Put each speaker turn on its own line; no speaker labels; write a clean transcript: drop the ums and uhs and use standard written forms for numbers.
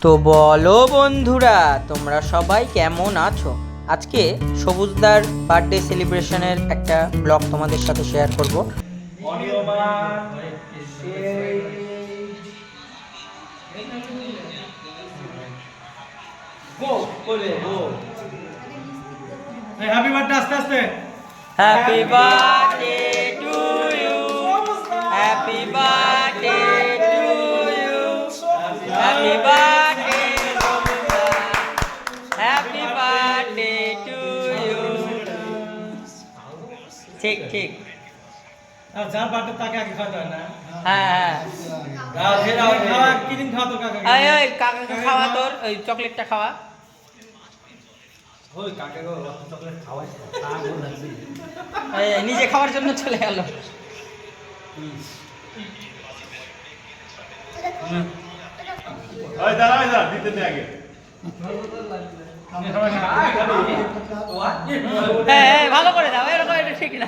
তো বলো বন্ধুরা, তোমরা সবাই কেমন আছো? আজকে সবুজদার বার্থডে সেলিব্রেশনের একটা ব্লগ তোমাদের সাথে শেয়ার করব।
হ্যাপি বার্থডে আস্তে আস্তে
happy birthday to you, happy birthday to you, happy birthday happy birthday to you. ঠিক ঠিক,
যার বার্থডে তাকে আগে খাওয়াতে হয় না?
হ্যাঁ
খাওয়া কি দিন খাওয়া তোর কাকা?
এই কাকাকে খাওয়া, তোর ওই চকলেটটা খাওয়া।
ওই কাকা গো চকলেট খাওয়াই তা গোল লাগছে।
এই নিজে খাওয়ার জন্য চলে গেল।
ওই দাঁড়া যা দিতে নে আগে।
হ্যাঁ ভালো করে দাও, এরকম এটা ঠিক না।